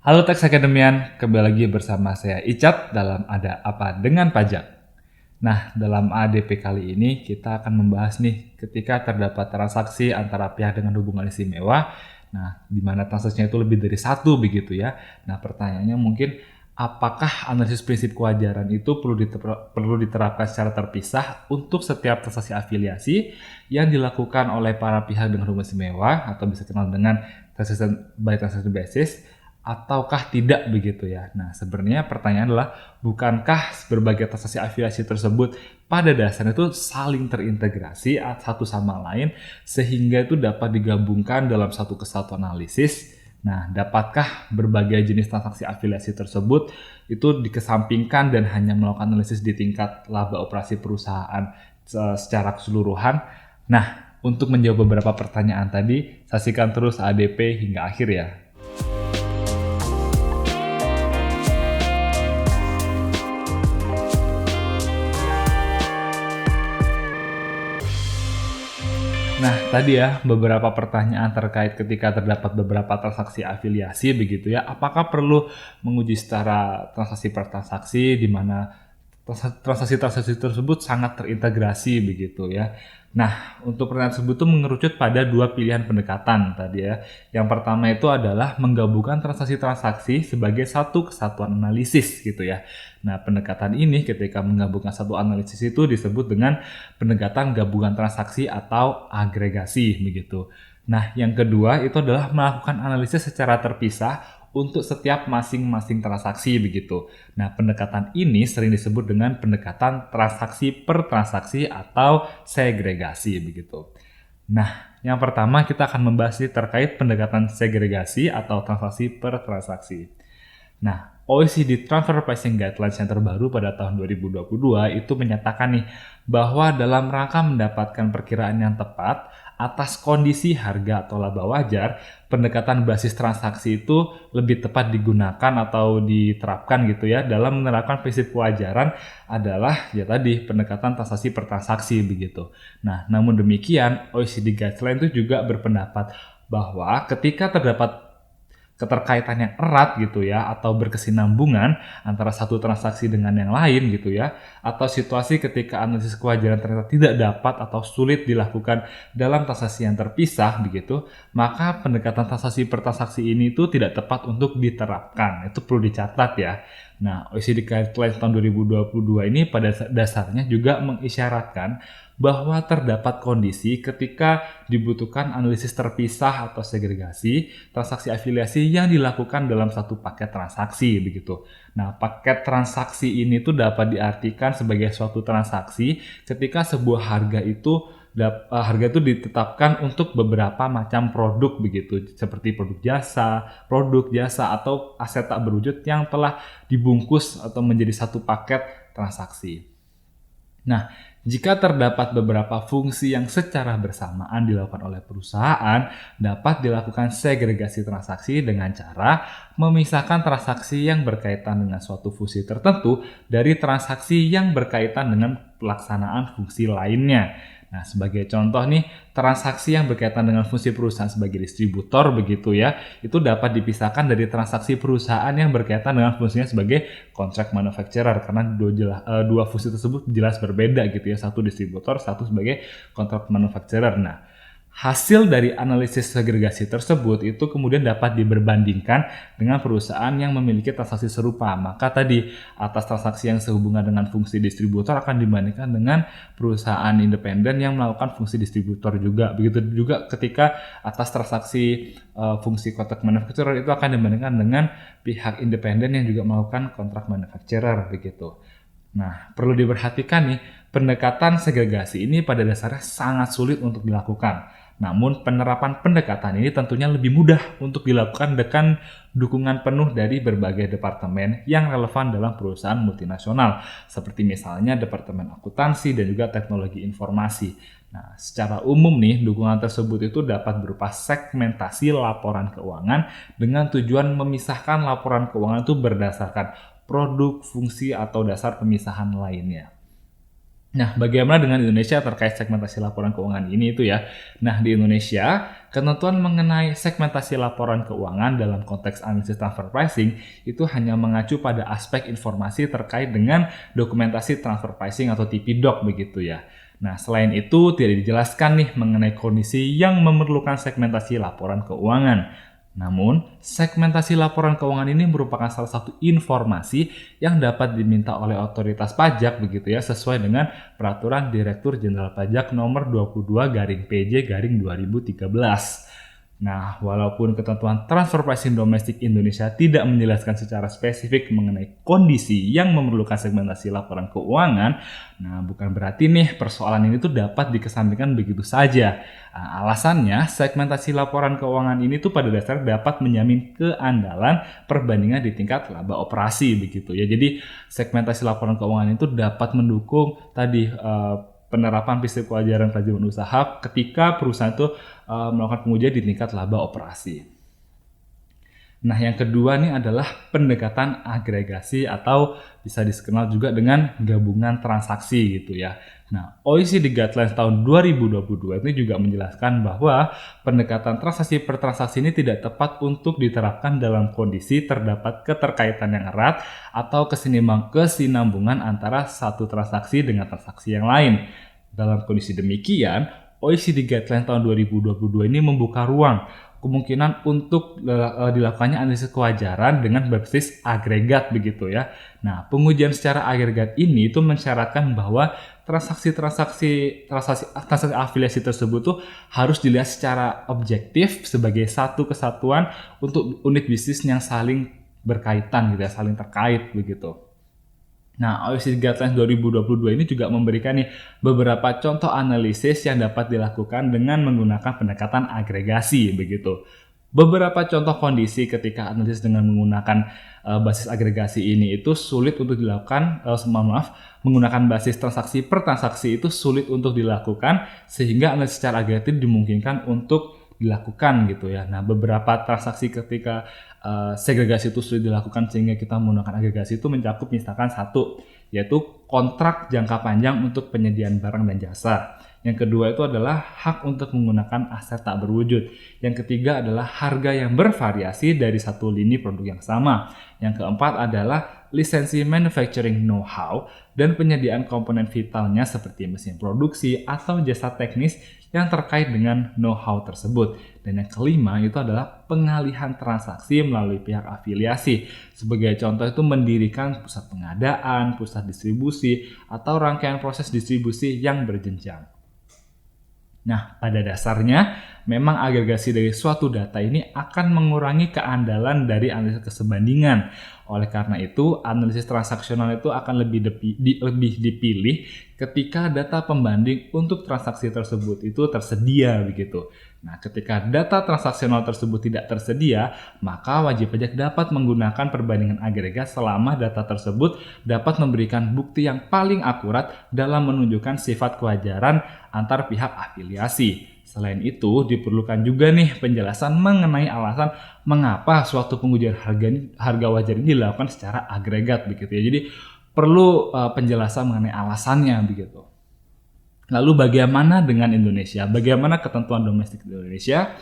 Halo Tax Academian, kembali lagi bersama saya Icat dalam Ada Apa Dengan Pajak. Nah, dalam ADP kali ini kita akan membahas nih ketika terdapat transaksi antara pihak dengan hubungan istimewa, nah di mana transaksinya itu lebih dari satu begitu ya. Nah, pertanyaannya mungkin apakah analisis prinsip kewajaran itu perlu diterapkan secara terpisah untuk setiap transaksi afiliasi yang dilakukan oleh para pihak dengan hubungan istimewa atau bisa dikenal dengan transaction by transaction basis ataukah tidak begitu ya. Nah, sebenarnya pertanyaan adalah bukankah berbagai transaksi afiliasi tersebut pada dasarnya itu saling terintegrasi satu sama lain sehingga itu dapat digabungkan dalam satu kesatuan analisis. Nah, dapatkah berbagai jenis transaksi afiliasi tersebut itu dikesampingkan dan hanya melakukan analisis di tingkat laba operasi perusahaan secara keseluruhan? Nah, untuk menjawab beberapa pertanyaan tadi, saksikan terus ADP hingga akhir ya. Nah, tadi ya beberapa pertanyaan terkait ketika terdapat beberapa transaksi afiliasi begitu ya. Apakah perlu menguji secara transaksi per transaksi di mana transaksi-transaksi tersebut sangat terintegrasi begitu ya. Nah, untuk pertanyaan tersebut itu mengerucut pada dua pilihan pendekatan tadi ya. Yang pertama itu adalah menggabungkan transaksi-transaksi sebagai satu kesatuan analisis gitu ya. Nah, pendekatan ini ketika menggabungkan satu analisis itu disebut dengan pendekatan gabungan transaksi atau agregasi begitu. Nah, yang kedua itu adalah melakukan analisis secara terpisah untuk setiap masing-masing transaksi begitu. Nah, pendekatan ini sering disebut dengan pendekatan transaksi per transaksi atau segregasi begitu. Nah, yang pertama kita akan membahas terkait pendekatan segregasi atau transaksi per transaksi. Nah, OECD Transfer Pricing Guidelines yang terbaru pada tahun 2022 itu menyatakan nih bahwa dalam rangka mendapatkan perkiraan yang tepat atas kondisi harga atau laba wajar, pendekatan basis transaksi itu lebih tepat digunakan atau diterapkan gitu ya dalam menerapkan prinsip kewajaran adalah ya tadi pendekatan transaksi per transaksi begitu. Nah, namun demikian OECD Guideline itu juga berpendapat bahwa ketika terdapat keterkaitan yang erat gitu ya atau berkesinambungan antara satu transaksi dengan yang lain gitu ya atau situasi ketika analisis kewajaran ternyata tidak dapat atau sulit dilakukan dalam transaksi yang terpisah begitu, maka pendekatan transaksi per transaksi ini itu tidak tepat untuk diterapkan. Itu perlu dicatat ya. Nah, OECD Guidelines tahun 2022 ini pada dasarnya juga mengisyaratkan bahwa terdapat kondisi ketika dibutuhkan analisis terpisah atau segregasi transaksi afiliasi yang dilakukan dalam satu paket transaksi begitu. Nah, paket transaksi ini tuh dapat diartikan sebagai suatu transaksi ketika sebuah harga itu ditetapkan untuk beberapa macam produk begitu, seperti produk jasa atau aset tak berwujud yang telah dibungkus atau menjadi satu paket transaksi. Nah, jika terdapat beberapa fungsi yang secara bersamaan dilakukan oleh perusahaan, dapat dilakukan segregasi transaksi dengan cara memisahkan transaksi yang berkaitan dengan suatu fungsi tertentu dari transaksi yang berkaitan dengan pelaksanaan fungsi lainnya. Nah, sebagai contoh nih, transaksi yang berkaitan dengan fungsi perusahaan sebagai distributor begitu ya, itu dapat dipisahkan dari transaksi perusahaan yang berkaitan dengan fungsinya sebagai contract manufacturer karena dua fungsi tersebut jelas berbeda gitu ya, satu distributor, satu sebagai contract manufacturer. Nah, hasil dari analisis segregasi tersebut itu kemudian dapat diperbandingkan dengan perusahaan yang memiliki transaksi serupa. Maka tadi atas transaksi yang sehubungan dengan fungsi distributor akan dibandingkan dengan perusahaan independen yang melakukan fungsi distributor juga. Begitu juga ketika atas transaksi fungsi contract manufacturer itu akan dibandingkan dengan pihak independen yang juga melakukan contract manufacturer begitu. Nah, perlu diperhatikan nih, pendekatan segregasi ini pada dasarnya sangat sulit untuk dilakukan. Namun penerapan pendekatan ini tentunya lebih mudah untuk dilakukan dengan dukungan penuh dari berbagai departemen yang relevan dalam perusahaan multinasional, seperti misalnya Departemen Akuntansi dan juga Teknologi Informasi. Nah, secara umum nih, dukungan tersebut itu dapat berupa segmentasi laporan keuangan dengan tujuan memisahkan laporan keuangan itu berdasarkan produk, fungsi, atau dasar pemisahan lainnya. Nah, bagaimana dengan Indonesia terkait segmentasi laporan keuangan ini itu ya? Nah, di Indonesia, ketentuan mengenai segmentasi laporan keuangan dalam konteks analisis transfer pricing itu hanya mengacu pada aspek informasi terkait dengan dokumentasi transfer pricing atau TP-Doc begitu ya. Nah, selain itu tidak dijelaskan nih mengenai kondisi yang memerlukan segmentasi laporan keuangan. Namun, segmentasi laporan keuangan ini merupakan salah satu informasi yang dapat diminta oleh otoritas pajak begitu ya, sesuai dengan Peraturan Direktur Jenderal Pajak Nomor 22/PJ/2013. Nah, walaupun ketentuan transfer pricing domestik Indonesia tidak menjelaskan secara spesifik mengenai kondisi yang memerlukan segmentasi laporan keuangan, nah bukan berarti nih persoalan ini tuh dapat dikesampingkan begitu saja. Nah, alasannya, segmentasi laporan keuangan ini tuh pada dasarnya dapat menjamin keandalan perbandingan di tingkat laba operasi begitu ya. Jadi segmentasi laporan keuangan itu dapat mendukung tadi penerapan prinsip kewajaran kewajiban usaha ketika perusahaan itu melakukan pengujian di tingkat laba operasi. Nah, yang kedua nih adalah pendekatan agregasi atau bisa dikenal juga dengan gabungan transaksi gitu ya. Nah, OECD Guidelines tahun 2022 ini juga menjelaskan bahwa pendekatan transaksi per transaksi ini tidak tepat untuk diterapkan dalam kondisi terdapat keterkaitan yang erat atau kesinambungan antara satu transaksi dengan transaksi yang lain. Dalam kondisi demikian, OECD Guidelines tahun 2022 ini membuka ruang kemungkinan untuk dilakukannya analisis kewajaran dengan berbasis agregat begitu ya. Nah, pengujian secara agregat ini itu mensyaratkan bahwa transaksi afiliasi tersebut tuh harus dilihat secara objektif sebagai satu kesatuan untuk unit bisnis yang saling berkaitan gitu ya, saling terkait begitu. Nah, OECD Guidelines 2022 ini juga memberikan nih beberapa contoh analisis yang dapat dilakukan dengan menggunakan pendekatan agregasi begitu. Beberapa contoh kondisi ketika analisis dengan menggunakan basis agregasi ini itu sulit untuk dilakukan, menggunakan basis transaksi per transaksi itu sulit untuk dilakukan sehingga analisis secara agregatif dimungkinkan untuk dilakukan gitu ya. Nah, beberapa transaksi ketika segregasi itu sulit dilakukan sehingga kita menggunakan agregasi itu mencakup misalkan satu, yaitu kontrak jangka panjang untuk penyediaan barang dan jasa. Yang kedua itu adalah hak untuk menggunakan aset tak berwujud. Yang ketiga adalah harga yang bervariasi dari satu lini produk yang sama. Yang keempat adalah lisensi manufacturing know-how dan penyediaan komponen vitalnya seperti mesin produksi atau jasa teknis yang terkait dengan know-how tersebut. Dan yang kelima itu adalah pengalihan transaksi melalui pihak afiliasi. Sebagai contoh itu mendirikan pusat pengadaan, pusat distribusi, atau rangkaian proses distribusi yang berjenjang. Nah, pada dasarnya memang agregasi dari suatu data ini akan mengurangi keandalan dari analisis kesebandingan. Oleh karena itu, analisis transaksional itu akan lebih dipilih ketika data pembanding untuk transaksi tersebut itu tersedia begitu. Nah, ketika data transaksional tersebut tidak tersedia, maka wajib pajak dapat menggunakan perbandingan agregat selama data tersebut dapat memberikan bukti yang paling akurat dalam menunjukkan sifat kewajaran antar pihak afiliasi. Selain itu, diperlukan juga nih penjelasan mengenai alasan mengapa suatu pengujian harga wajar ini dilakukan secara agregat begitu ya. Jadi perlu penjelasan mengenai alasannya begitu. Lalu bagaimana dengan Indonesia? Bagaimana ketentuan domestik di Indonesia?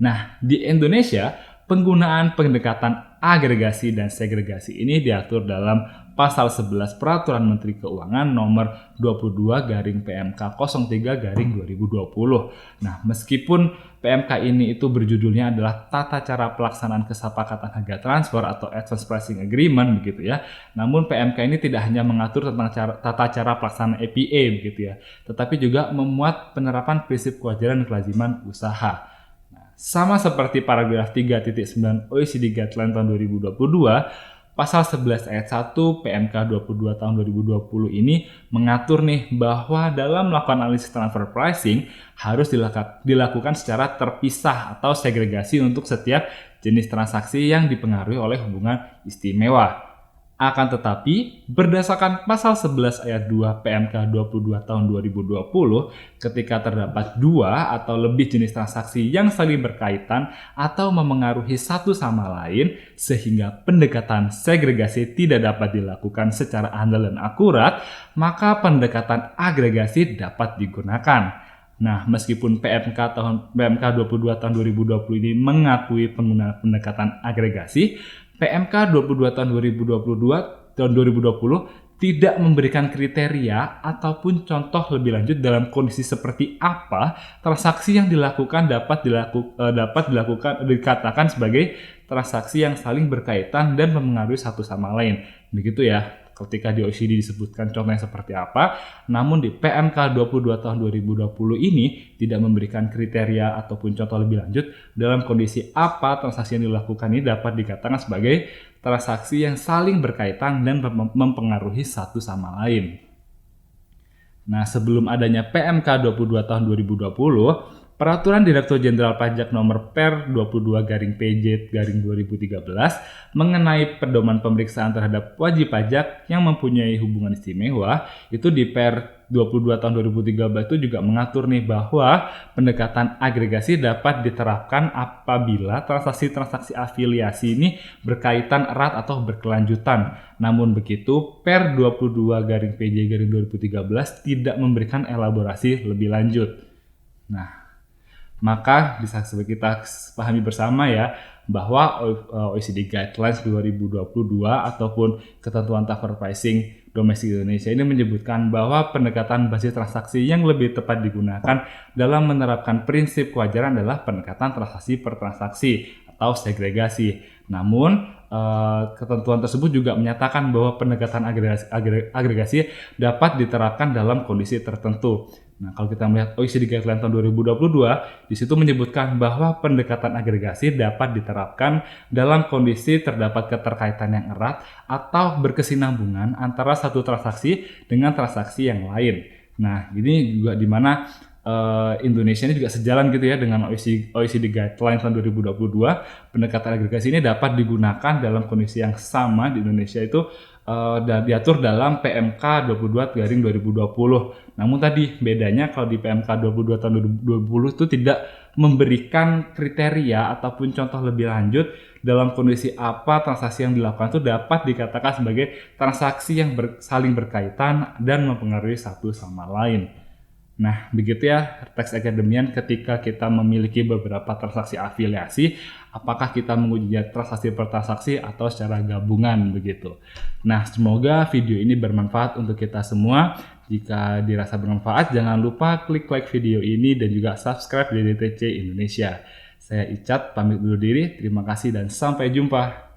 Nah, di Indonesia penggunaan pendekatan agregasi dan segregasi ini diatur dalam Pasal 11 Peraturan Menteri Keuangan Nomor 22/PMK 03/2020. Nah, meskipun PMK ini itu berjudulnya adalah Tata Cara Pelaksanaan Kesepakatan Harga Transfer atau Advance Pricing Agreement begitu ya. Namun PMK ini tidak hanya mengatur tentang tata cara pelaksanaan APA begitu ya, tetapi juga memuat penerapan prinsip kewajaran dan kelaziman usaha. Sama seperti paragraf 3.9 OECD Guideline tahun 2022, Pasal 11 ayat 1 PMK 22 tahun 2020 ini mengatur nih bahwa dalam melakukan analisis transfer pricing harus dilakukan secara terpisah atau segregasi untuk setiap jenis transaksi yang dipengaruhi oleh hubungan istimewa. Akan tetapi, berdasarkan pasal 11 ayat 2 PMK 22 tahun 2020, ketika terdapat dua atau lebih jenis transaksi yang saling berkaitan atau memengaruhi satu sama lain, sehingga pendekatan segregasi tidak dapat dilakukan secara andal dan akurat, maka pendekatan agregasi dapat digunakan. Nah, meskipun PMK 22 tahun 2020 ini mengakui penggunaan pendekatan agregasi, PMK 22 tahun 2020 tidak memberikan kriteria ataupun contoh lebih lanjut dalam kondisi seperti apa transaksi yang dilakukan dapat dikatakan sebagai transaksi yang saling berkaitan dan memengaruhi satu sama lain. Begitu ya. Ketika di OECD disebutkan contohnya seperti apa, namun di PMK 22 tahun 2020 ini tidak memberikan kriteria ataupun contoh lebih lanjut dalam kondisi apa transaksi yang dilakukan ini dapat dikatakan sebagai transaksi yang saling berkaitan dan mempengaruhi satu sama lain. Nah, sebelum adanya PMK 22 tahun 2020, Peraturan Direktur Jenderal Pajak Nomor Per 22/PJ/2013 mengenai pedoman pemeriksaan terhadap wajib pajak yang mempunyai hubungan istimewa, itu di Per 22 tahun 2013 itu juga mengatur nih bahwa pendekatan agregasi dapat diterapkan apabila transaksi-transaksi afiliasi ini berkaitan erat atau berkelanjutan. Namun begitu, Per 22/PJ/2013 tidak memberikan elaborasi lebih lanjut. Nah, maka bisa kita pahami bersama ya bahwa OECD Guidelines 2022 ataupun ketentuan transfer pricing domestik Indonesia ini menyebutkan bahwa pendekatan basis transaksi yang lebih tepat digunakan dalam menerapkan prinsip kewajaran adalah pendekatan transaksi per transaksi atau segregasi. Namun ketentuan tersebut juga menyatakan bahwa pendekatan agregasi dapat diterapkan dalam kondisi tertentu. Nah, kalau kita melihat OECD Guidelines tahun 2022, di situ menyebutkan bahwa pendekatan agregasi dapat diterapkan dalam kondisi terdapat keterkaitan yang erat atau berkesinambungan antara satu transaksi dengan transaksi yang lain. Nah, ini juga di mana Indonesia ini juga sejalan gitu ya dengan OECD Guidelines tahun 2022. Pendekatan agregasi ini dapat digunakan dalam kondisi yang sama di Indonesia itu diatur dalam PMK 22/2020. Namun tadi bedanya kalau di PMK 22 tahun 2020 itu tidak memberikan kriteria ataupun contoh lebih lanjut dalam kondisi apa transaksi yang dilakukan itu dapat dikatakan sebagai transaksi yang saling berkaitan dan mempengaruhi satu sama lain. Nah, begitu ya Tax Academian ketika kita memiliki beberapa transaksi afiliasi, apakah kita mengujinya transaksi per transaksi atau secara gabungan begitu. Nah, semoga video ini bermanfaat untuk kita semua. Jika dirasa bermanfaat, jangan lupa klik like video ini dan juga subscribe di DTC Indonesia. Saya Icat, pamit dulu diri. Terima kasih dan sampai jumpa.